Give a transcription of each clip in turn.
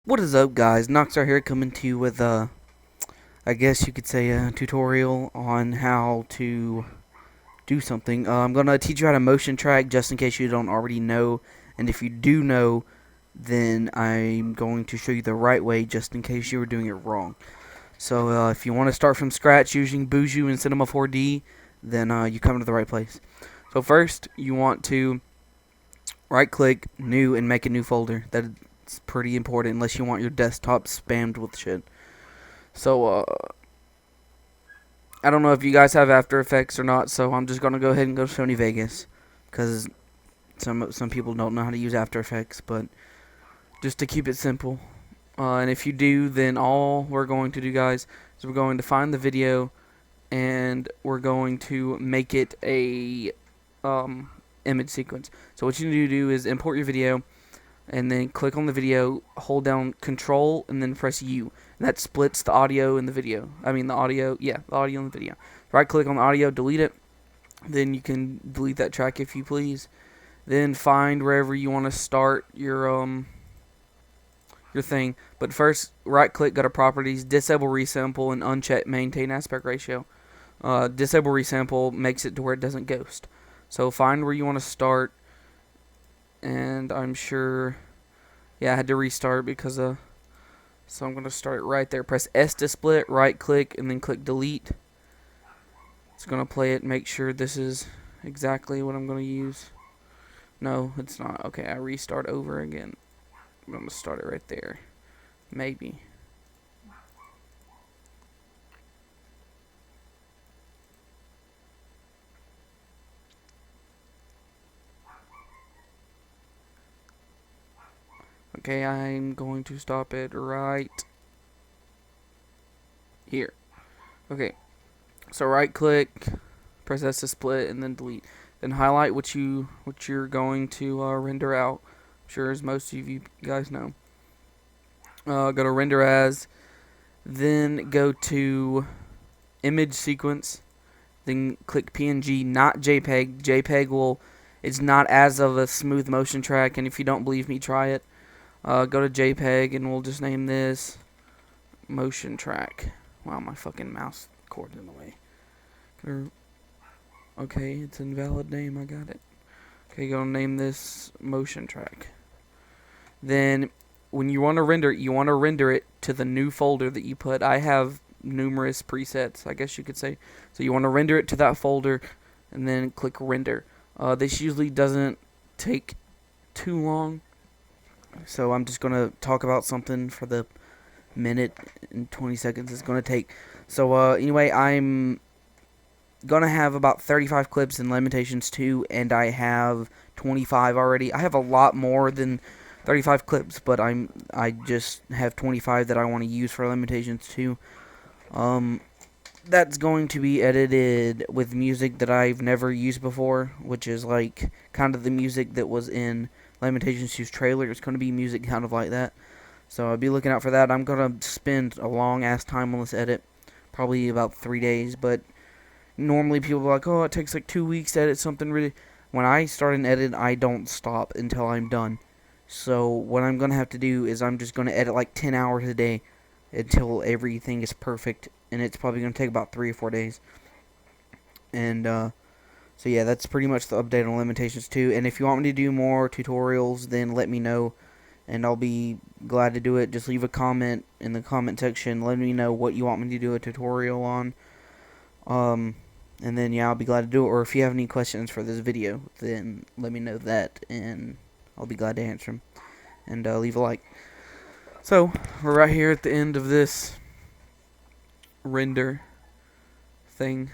What is up, guys? Knoxzar here, coming to you with I guess you could say a tutorial on how to do something. I'm gonna teach you how to motion track, just in case you don't already know, and if you do know, then I'm going to show you the right way, just in case you were doing it wrong. So if you want to start from scratch using Boujou and Cinema 4D, then you come to the right place. So first, you want to right-click, new, and make a new folder. That's pretty important, unless you want your desktop spammed with shit. So, I don't know if you guys have After Effects or not, so I'm just gonna go ahead and go to Sony Vegas, because some people don't know how to use After Effects, but just to keep it simple. And if you do, then all we're going to do, guys, is we're going to find the video, and we're going to make it a image sequence. So what you need to do is import your video, and then click on the video, hold down Control, and then press U. And that splits the audio and the video. I mean the audio, yeah, the audio and the video. Right click on the audio, delete it. Then you can delete that track if you please. Then find wherever you want to start your thing. But first, right click, go to Properties, Disable Resample, and uncheck Maintain Aspect Ratio. Disable Resample makes it to where it doesn't ghost. So find where you want to start, and I'm sure, yeah, I had to restart because so I'm going to start right there. Press S to split, right click, and then click delete. It's going to play it, make sure this is exactly what I'm going to use. No, it's not. Okay, I restart over again. I'm going to start it right there. Maybe. Okay, I'm going to stop it right here. Okay, so right click, press S to split, and then delete. Then highlight what you're going to render out. I'm sure as most of you guys know. Go to render as, then go to image sequence, then click PNG, not JPEG. JPEG it's not as of a smooth motion track, and if you don't believe me, try it. Go to JPEG, and we'll just name this motion track. Wow, my fucking mouse cord's in the way. Okay, it's an invalid name, I got it. Okay, gonna name this motion track. Then, when you want to render it to the new folder that you put. I have numerous presets, I guess you could say. So you want to render it to that folder, and then click render. This usually doesn't take too long. So I'm just gonna talk about something for the minute and 20 seconds it's gonna take. So anyway, I'm gonna have about 35 clips in Lamentations 2, and I have 25 already. I have a lot more than 35 clips, but I just have 25 that I want to use for Lamentations 2. That's going to be edited with music that I've never used before, which is like kind of the music that was in Lamentations 2's trailer. It's going to be music kind of like that. So I'll be looking out for that. I'm going to spend a long ass time on this edit, probably about 3 days, but normally people are like, oh, it takes like 2 weeks to edit something really. When I start an edit, I don't stop until I'm done. So what I'm going to have to do is I'm just going to edit like 10 hours a day until everything is perfect, and it's probably going to take about 3 or 4 days. And so yeah, that's pretty much the update on Lamentations 2. And if you want me to do more tutorials, then let me know, and I'll be glad to do it. Just leave a comment in the comment section. Let me know what you want me to do a tutorial on. And then yeah, I'll be glad to do it. Or if you have any questions for this video, then let me know that, and I'll be glad to answer them. And leave a like. So we're right here at the end of this render thing.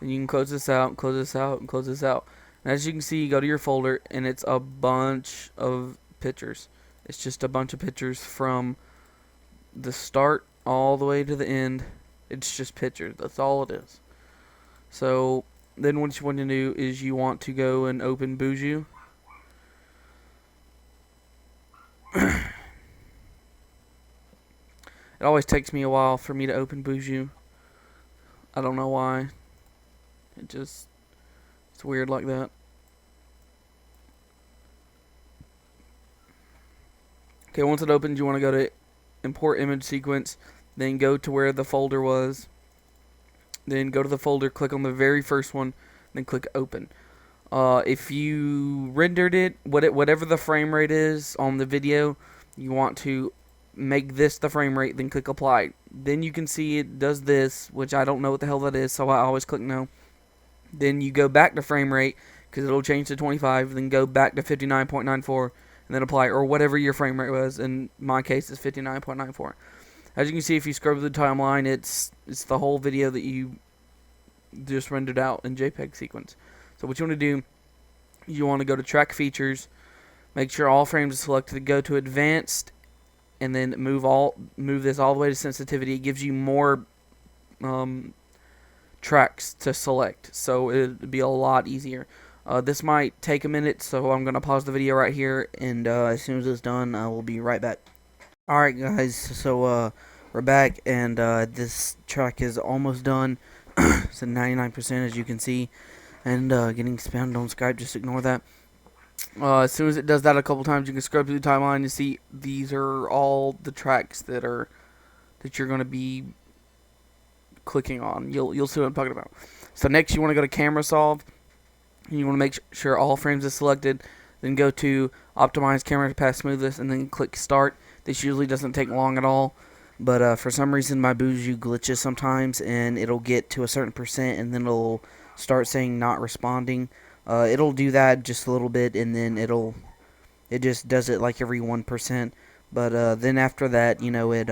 And you can close this out, close this out, and close this out. And as you can see, you go to your folder, and it's a bunch of pictures. It's just a bunch of pictures from the start all the way to the end. It's just pictures. That's all it is. So then what you want to do is you want to go and open Boujou. It always takes me a while for me to open Boujou. I don't know why. It's weird like that. Okay, once it opens, you want to go to import image sequence, then go to where the folder was, then go to the folder, click on the very first one, then click open. If you rendered it, whatever the frame rate is on the video, you want to make this the frame rate, then click apply. Then you can see it does this, which I don't know what the hell that is, so I always click no. Then you go back to frame rate, because it'll change to 25, then go back to 59.94, and then apply, or whatever your frame rate was. In my case, it's 59.94. As you can see, if you scrub through the timeline, it's the whole video that you just rendered out in JPEG sequence. So what you want to do, you want to go to track features, make sure all frames are selected, go to advanced, and then move this all the way to sensitivity. It gives you more tracks to select, so it'd be a lot easier. This might take a minute, so I'm gonna pause the video right here, and as soon as it's done, I will be right back. Alright guys, so we're back, and this track is almost done. It's at 99% as you can see, and getting spammed on Skype, just ignore that. As soon as it does that a couple times, you can scrub through the timeline and see these are all the tracks that you're going to be clicking on. You'll see what I'm talking about. So next, you want to go to camera solve, and you want to make sure all frames are selected. Then go to optimize camera path smoothness, and then click start. This usually doesn't take long at all, but for some reason my Boujou glitches sometimes, and it'll get to a certain percent, and then it'll start saying not responding. It'll do that just a little bit, and then it just does it like every 1%. But then after that, you know, it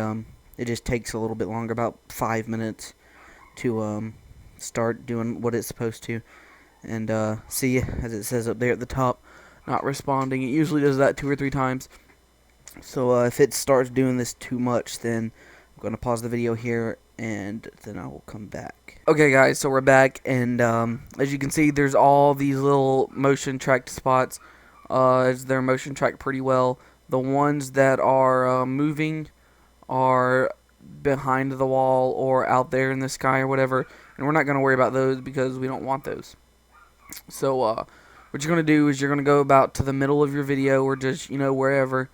just takes a little bit longer, about 5 minutes, to start doing what it's supposed to. And see, as it says up there at the top, not responding. It usually does that 2 or 3 times. So if it starts doing this too much, then I'm going to pause the video here, and then I will come back. Okay guys, so we're back, and as you can see, there's all these little motion tracked spots. They're motion tracked pretty well. The ones that are moving are behind the wall or out there in the sky or whatever, and we're not going to worry about those because we don't want those. So what you're going to do is you're going to go about to the middle of your video, or just, you know, wherever,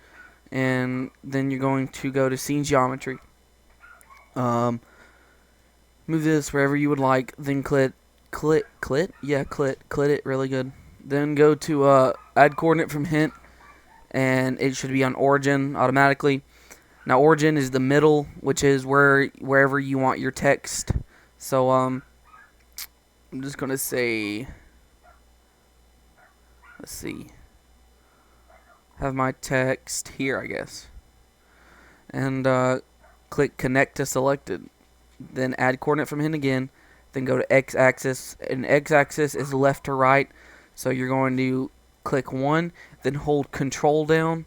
and then you're going to go to scene geometry. Move this wherever you would like, then clit it really good. Then go to add coordinate from hint, and it should be on origin automatically. Now origin is the middle, which is wherever you want your text. So I'm just gonna say, let's see, have my text here, I guess, and click connect to selected. Then add coordinate from hint again, then go to x-axis, and x-axis is left to right, so you're going to click 1, then hold control down,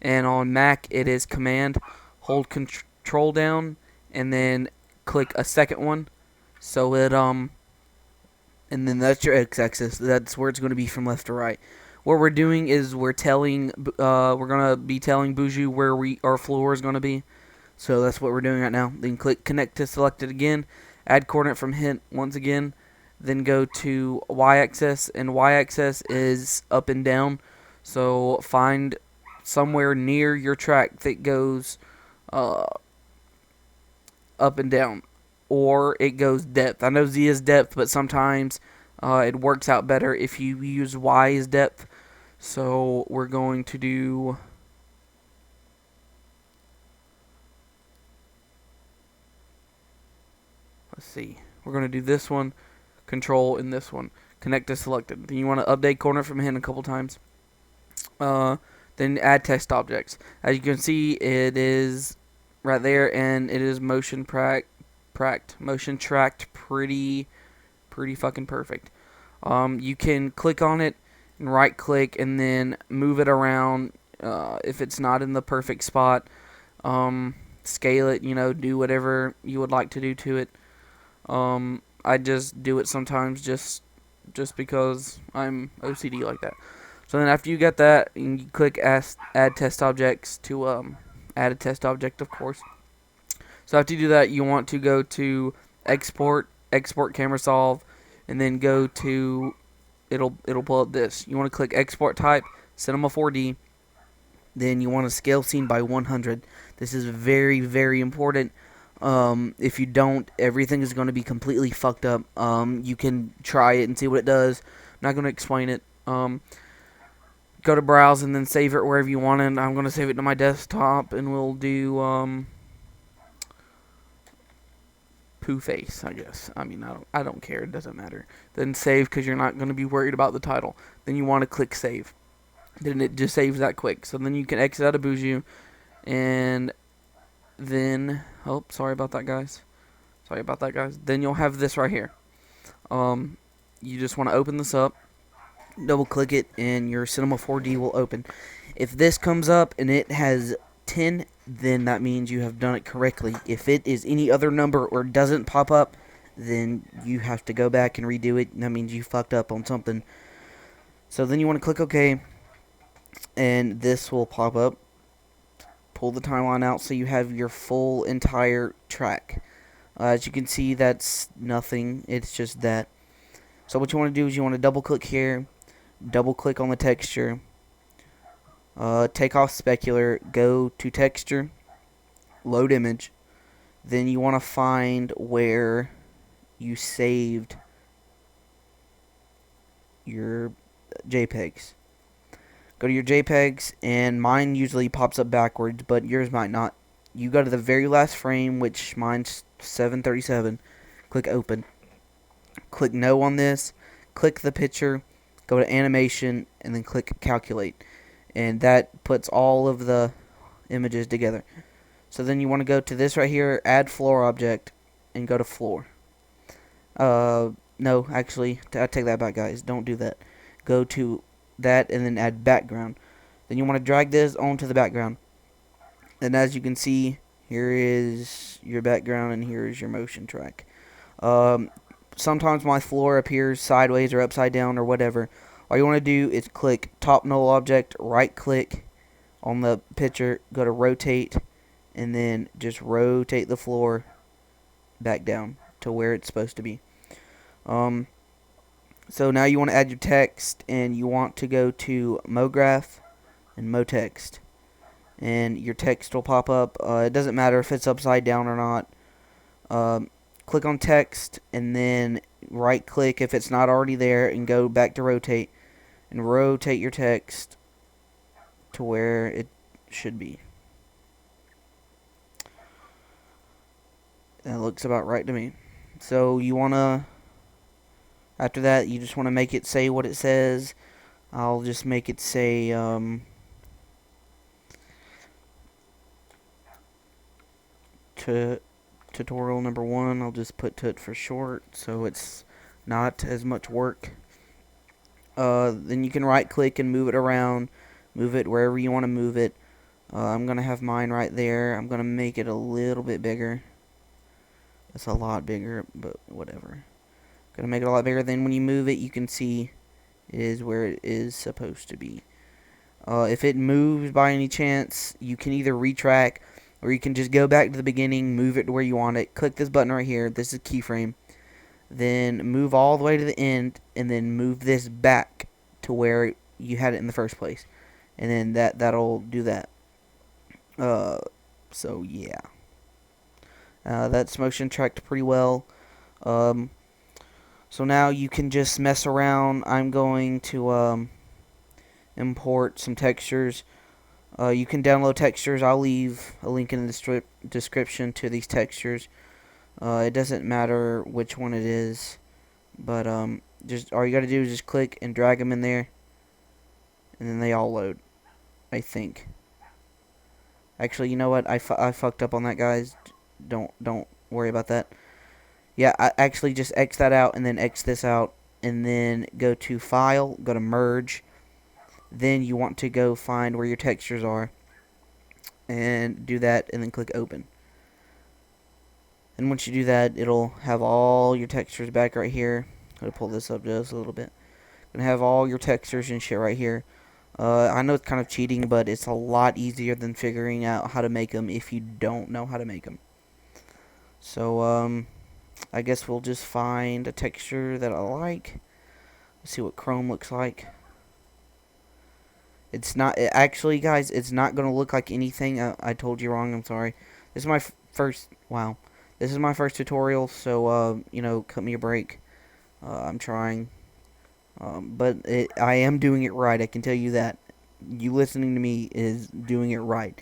and on Mac it is command, hold control down, and then click a second one, so it and then that's your x-axis. That's where it's going to be from left to right. What we're doing is we're going to be telling Boujou where our floor is going to be. So that's what we're doing right now. Then click connect to selected again, add coordinate from hint once again, then go to y-axis, and y-axis is up and down. So find somewhere near your track that goes up and down, or it goes depth. I know Z is depth, but sometimes it works out better if you use Y as depth. So we're going to do, let's see, we're going to do this one, control, and this one, connect to selected. Then you want to update coordinate from hint a couple times. Then add text objects. As you can see, it is right there, and it is motion tracked pretty fucking perfect. You can click on it and right click and then move it around if it's not in the perfect spot. Scale it, you know, do whatever you would like to do to it. I just do it sometimes just because I'm OCD like that. So then after you get that, you click add test objects to add a test object, of course. So after you do that, you want to go to export camera solve, and then go to, it'll pull up this. You want to click export type, Cinema 4D, Then you want to scale scene by 100. This is very, very important. If you don't, everything is going to be completely fucked up. You can try it and see what it does. I'm not going to explain it. Go to browse and then save it wherever you want it. I'm going to save it to my desktop, and we'll do poo face, I guess. I mean, I don't care. It doesn't matter. Then save, because you're not going to be worried about the title. Then you want to click save. Then it just saves that quick. So then you can exit out of Boujou, and then sorry about that, guys. Then you'll have this right here. You just want to open this up, double click it, and your Cinema 4D will open. If this comes up and it has 10, then that means you have done it correctly. If it is any other number or doesn't pop up, then you have to go back and redo it, and that means you fucked up on something. So then you want to click OK, and this will pop up. Pull the timeline out so you have your full entire track. As you can see, that's nothing. It's just that. So what you want to do is you want to double click here, double click on the texture, take off specular, go to texture, load image. Then you want to find where you saved your JPEGs. Go to your JPEGs, and mine usually pops up backwards, but yours might not. You go to the very last frame, which mine's 737. Click open. Click no on this. Click the picture. Go to animation, and then click calculate. And that puts all of the images together. So then you want to go to this right here, add floor object, and go to floor. No, actually, I take that back, guys. Don't do that. Go to that and then add background. Then you want to drag this onto the background. And as you can see, here is your background and here is your motion track. Sometimes my floor appears sideways or upside down or whatever. All you want to do is click top null object, right click on the picture, go to rotate, and then just rotate the floor back down to where it's supposed to be. So now you want to add your text, and you want to go to MoGraph and MoText, and your text will pop up. It doesn't matter if it's upside down or not. Click on text, and then right click if it's not already there, and go back to rotate, and rotate your text to where it should be. That looks about right to me. So you want to, after that, you just want to make it say what it says. I'll just make it say, tutorial number 1. I'll just put tut for short, so it's not as much work. Then you can right click and move it around, move it wherever you want to move it. I'm going to have mine right there. I'm going to make it a little bit bigger. It's a lot bigger, but whatever. Gonna make it a lot bigger. Then when you move it, you can see it is where it is supposed to be. If it moves by any chance, you can either retrack, or you can just go back to the beginning, move it to where you want it. Click this button right here. This is keyframe. Then move all the way to the end, and then move this back to where you had it in the first place. And then that'll do that. So yeah. That's motion tracked pretty well. So now you can just mess around. I'm going to import some textures. You can download textures. I'll leave a link in the description to these textures. It doesn't matter which one it is, but just all you gotta do is just click and drag them in there, and then they all load, I think. Actually, you know what? I fucked up on that, guys. Don't worry about that. Yeah, I actually just X that out, and then X this out, and then go to File, go to Merge. Then you want to go find where your textures are, and do that, and then click Open. And once you do that, it'll have all your textures back right here. I'm going to pull this up just a little bit. Gonna have all your textures and shit right here. I know it's kind of cheating, but it's a lot easier than figuring out how to make them if you don't know how to make them. So, I guess we'll just find a texture that I like. Let's see what Chrome looks like. It's not actually, guys. It's not gonna look like anything. I told you wrong. I'm sorry. This is my first. Wow. This is my first tutorial, so you know, cut me a break. I'm trying, but I am doing it right. I can tell you that. You listening to me is doing it right.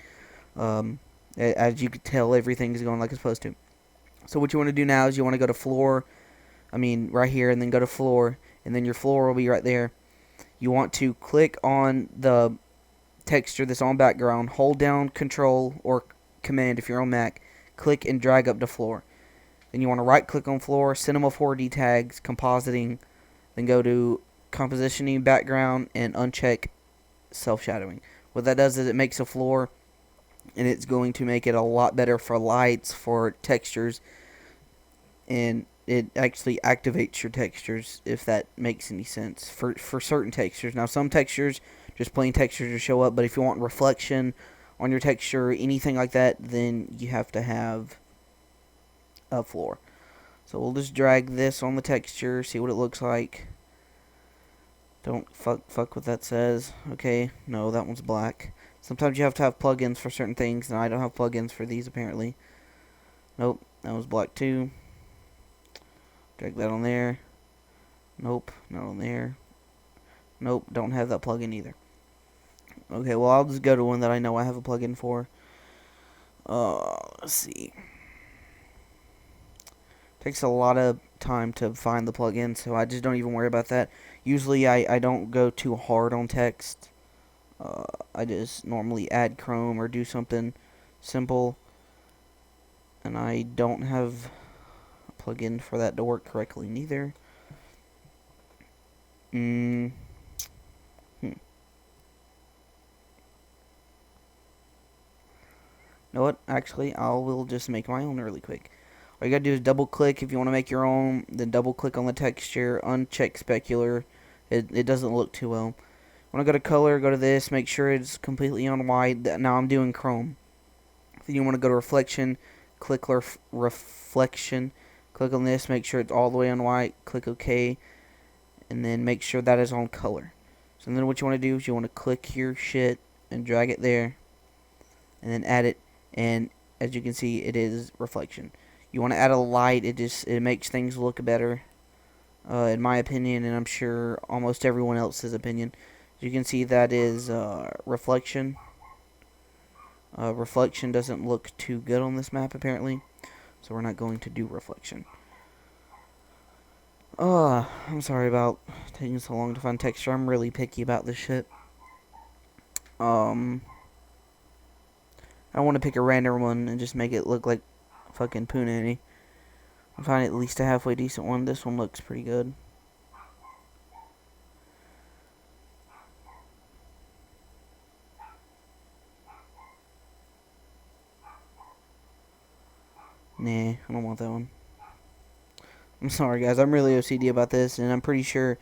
Um, as you can tell, everything is going like it's supposed to. So what you want to do now is you want to go to floor. I mean, right here, and then go to floor, and then your floor will be right there. You want to click on the texture that's on background, hold down Control or Command if you're on Mac, click and drag up to floor. Then you want to right click on floor, Cinema 4D tags, compositing, then go to compositioning background and uncheck self-shadowing. What that does is it makes a floor, and it's going to make it a lot better for lights, for textures, and it actually activates your textures, if that makes any sense, for certain textures. Now, some textures, just plain textures will show up, but if you want reflection on your texture, anything like that, then you have to have a floor. So we'll just drag this on the texture, see what it looks like. Don't fuck what that says. Okay, no, that one's black. Sometimes you have to have plugins for certain things, and I don't have plugins for these apparently. Nope, that was black too. Drag that on there. Nope, not on there. Nope, don't have that plugin either. Okay, well, I'll just go to one that I know I have a plugin for. Let's see. Takes a lot of time to find the plugin, so I just don't even worry about that. Usually, I don't go too hard on text. I just normally add Chrome or do something simple. And I don't have plugin for that to work correctly neither. You know what? Actually, I will just make my own really quick. All you gotta do is double click if you want to make your own. Then double click on the texture. Uncheck specular. It doesn't look too well. Want to go to color? Go to this. Make sure it's completely on white. Now I'm doing Chrome. Then you want to go to reflection. Click reflection. Click on this. Make sure it's all the way on white. Click OK. And then make sure that is on color. So then what you want to do is you want to click your shit and drag it there. And then add it. And as you can see, it is reflection. You want to add a light. It makes things look better. In my opinion, and I'm sure almost everyone else's opinion. As you can see, that is reflection. Reflection doesn't look too good on this map, apparently. So we're not going to do reflection. I'm sorry about taking so long to find texture. I'm really picky about this shit. I want to pick a random one and just make it look like fucking Punani. I find at least a halfway decent one. This one looks pretty good. Nah, I don't want that one. I'm sorry, guys. I'm really OCD about this, and I'm pretty sure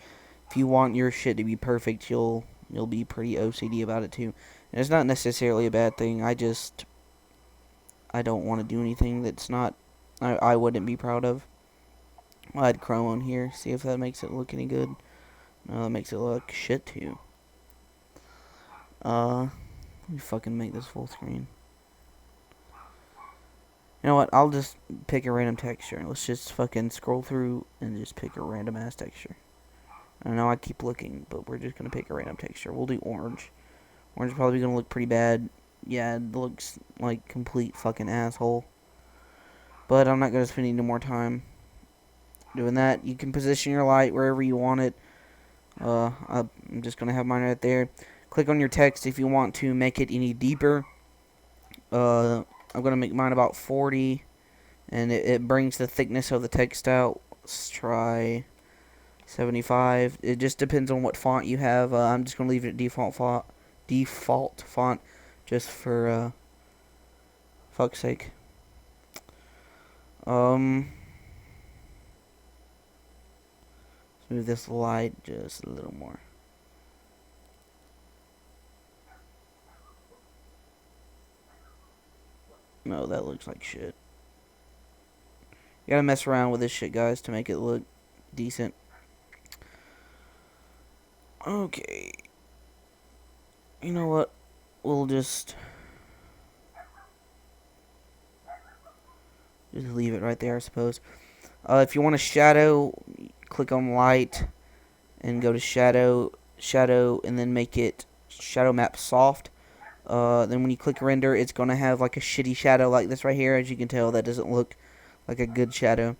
if you want your shit to be perfect, you'll be pretty OCD about it too. And it's not necessarily a bad thing. I don't want to do anything that's not I wouldn't be proud of. I'll add Chrome on here. See if that makes it look any good. No, that makes it look shit too. Let me fucking make this full screen. You know what? I'll just pick a random texture. Let's just fucking scroll through and just pick a random ass texture. I know I keep looking, but we're just gonna pick a random texture. We'll do orange. Orange is probably gonna look pretty bad. Yeah, it looks like complete fucking asshole. But I'm not gonna spend any more time doing that. You can position your light wherever you want it. I'm just gonna have mine right there. Click on your text if you want to make it any deeper. I'm going to make mine about 40, and it brings the thickness of the text out. Let's try 75. It just depends on what font you have. I'm just going to leave it at default font, just for fuck's sake. Let's move this light just a little more. No, that looks like shit. You gotta mess around with this shit, guys, to make it look decent. Okay. You know what? We'll just leave it right there, I suppose. If you want a shadow, click on light and go to shadow, and then make it shadow map soft. Then when you click render, it's going to have like a shitty shadow like this right here. As you can tell, that doesn't look like a good shadow.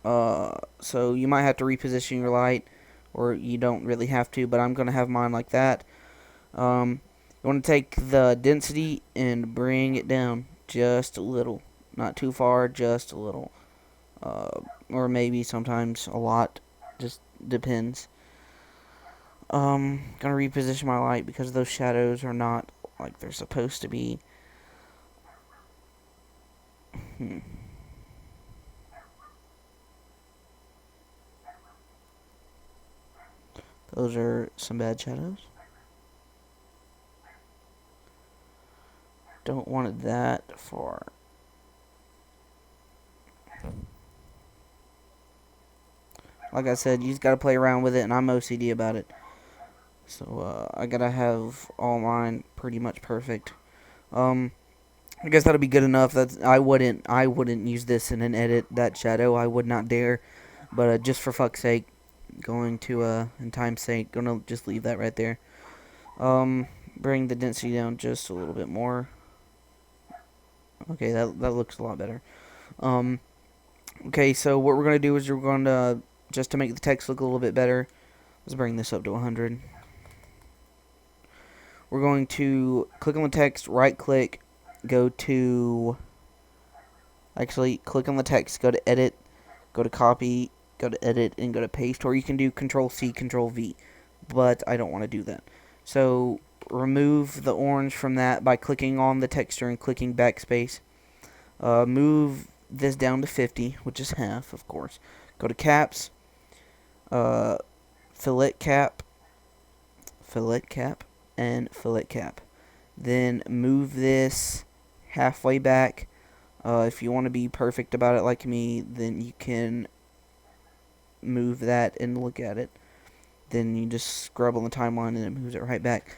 So you might have to reposition your light, or you don't really have to, but I'm going to have mine like that. You want to take the density and bring it down just a little. Not too far, just a little. Or maybe sometimes a lot. Just depends. Gonna reposition my light because those shadows are not like they're supposed to be. Those are some bad shadows. Don't want it that far. Like I said, you just gotta play around with it, and I'm OCD about it. So, I gotta have all mine pretty much perfect. I guess that'll be good enough. I wouldn't use this in an edit, that shadow. I would not dare. But, just for fuck's sake, in time's sake, gonna just leave that right there. Bring the density down just a little bit more. Okay, that looks a lot better. Okay, so what we're gonna do is we're going to, just to make the text look a little bit better, let's bring this up to 100. We're going to click on the text, right click, go to, actually click on the text, go to edit, go to copy, go to edit, and go to paste, or you can do Control C, Control V, but I don't want to do that. So remove the orange from that by clicking on the texture and clicking backspace. Move this down to 50, which is half, of course. Go to caps, fillet cap, and fillet cap. Then move this halfway back. If you want to be perfect about it like me, then you can move that and look at it. Then you just scrub on the timeline and it moves it right back.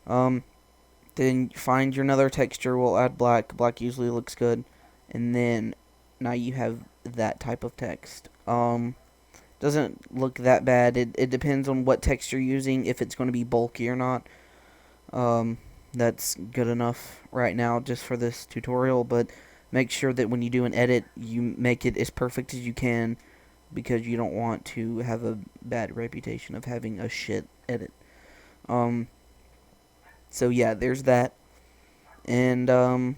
Then find your another texture. We'll add black. Black usually looks good. And then now you have that type of text. Doesn't look that bad. It depends on what text you're using, if it's going to be bulky or not. That's good enough right now just for this tutorial, but make sure that when you do an edit, you make it as perfect as you can, because you don't want to have a bad reputation of having a shit edit. So yeah, there's that. And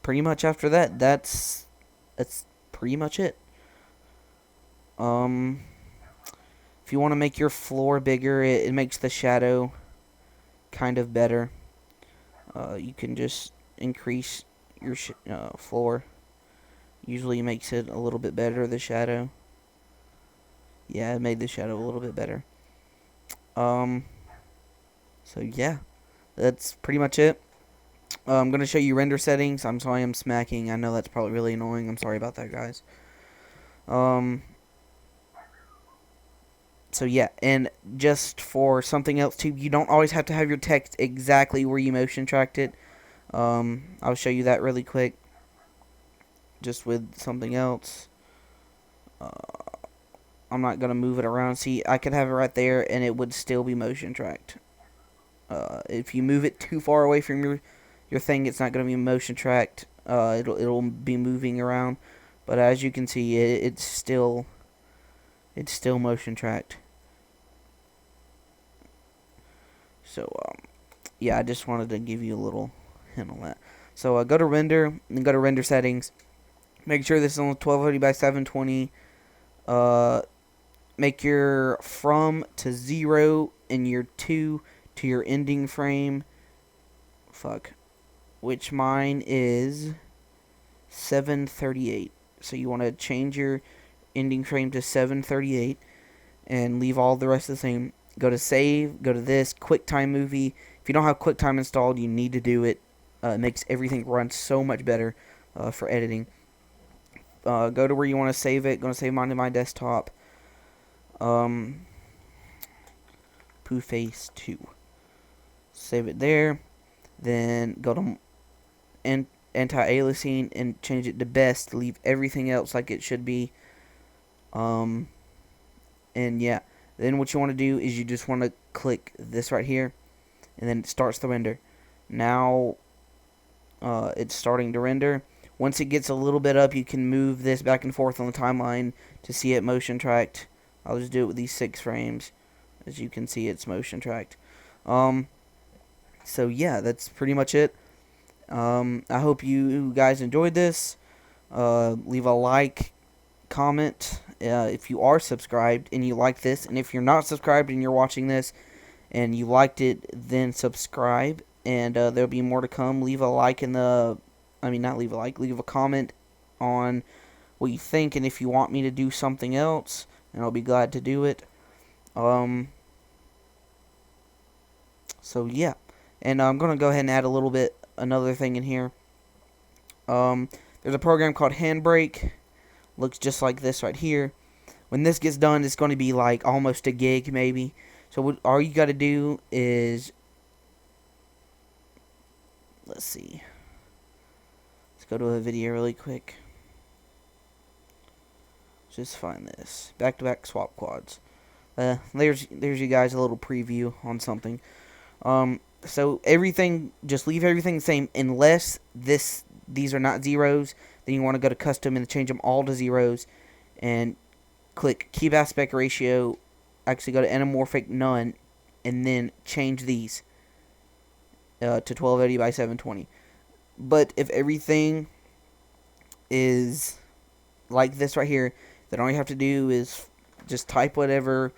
pretty much after that, that's pretty much it. If you want to make your floor bigger, it makes the shadow kind of better. You can just increase your floor. Usually makes it a little bit better, the shadow. Yeah, it made the shadow a little bit better. So yeah, that's pretty much it. I'm going to show you render settings. I'm sorry I'm smacking. I know that's probably really annoying. I'm sorry about that, guys. So yeah, and just for something else too, you don't always have to have your text exactly where you motion tracked it. I'll show you that really quick, just with something else. I'm not going to move it around. See, I could have it right there, and it would still be motion tracked. If you move it too far away from your thing, it's not going to be motion tracked. It'll be moving around, but as you can see, it's still motion tracked. So yeah, I just wanted to give you a little hint on that. So go to render and go to render settings. Make sure this is on 1280 by 720. Make your from to 0 and your 2 to your ending frame. Which mine is 738. So you want to change your ending frame to 738 and leave all the rest the same. Go to save, go to this, QuickTime Movie. If you don't have QuickTime installed, you need to do it. It makes everything run so much better for editing. Go to where you want to save it. Going to save mine to my desktop. Pooface 2. save it there. Then go to anti-aliasing and change it to best. Leave everything else like it should be. And yeah, then what you want to do is you just want to click this right here, and then it starts the render. Now it's starting to render. Once it gets a little bit up, you can move this back and forth on the timeline to see it motion tracked. I'll just do it with these 6 frames. As you can see, it's motion tracked. So yeah, that's pretty much it. I hope you guys enjoyed this. Leave a like, comment if you are subscribed and you like this, and if you're not subscribed and you're watching this and you liked it, then subscribe, and there'll be more to come. Leave a like in the, not leave a like, leave a comment on what you think, and if you want me to do something else, and I'll be glad to do it. So yeah, and I'm gonna go ahead and add another thing in here. There's a program called Handbrake. Looks just like this right here. When this gets done, it's going to be like almost a gig maybe. So all you got to do is, let's see. Let's go to a video really quick. Just find this. Back-to-back swap quads. There's you guys a little preview on something. So everything, just leave everything the same unless these are not zeros. Then you want to go to custom and change them all to zeros, and click keep aspect ratio. Actually go to anamorphic none, and then change these to 1280 by 720. But if everything is like this right here, then all you have to do is just type whatever,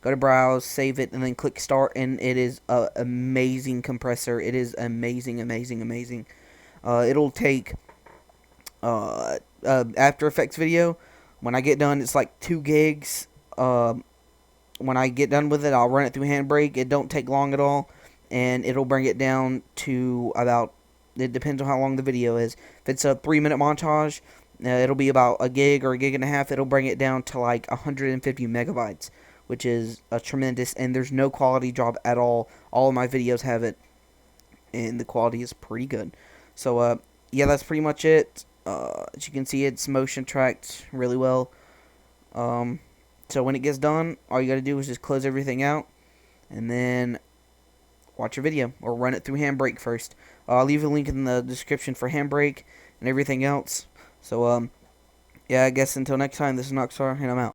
go to browse, save it, and then click start, and it is an amazing compressor. It is amazing. It'll take After Effects video. When I get done, it's like 2 gigs. When I get done with it, I'll run it through Handbrake. It don't take long at all, and it'll bring it down to about, it depends on how long the video is. If it's a 3-minute montage, it'll be about a gig or a gig and a half. It'll bring it down to like 150 megabytes, which is a tremendous, and there's no quality drop at all. All of my videos have it, and the quality is pretty good. So yeah, that's pretty much it. As you can see, it's motion tracked really well. So when it gets done, all you gotta do is just close everything out, and then watch your video, or run it through Handbrake first. I'll leave a link in the description for Handbrake and everything else. So yeah, I guess until next time, this is Knoxzar, and I'm out.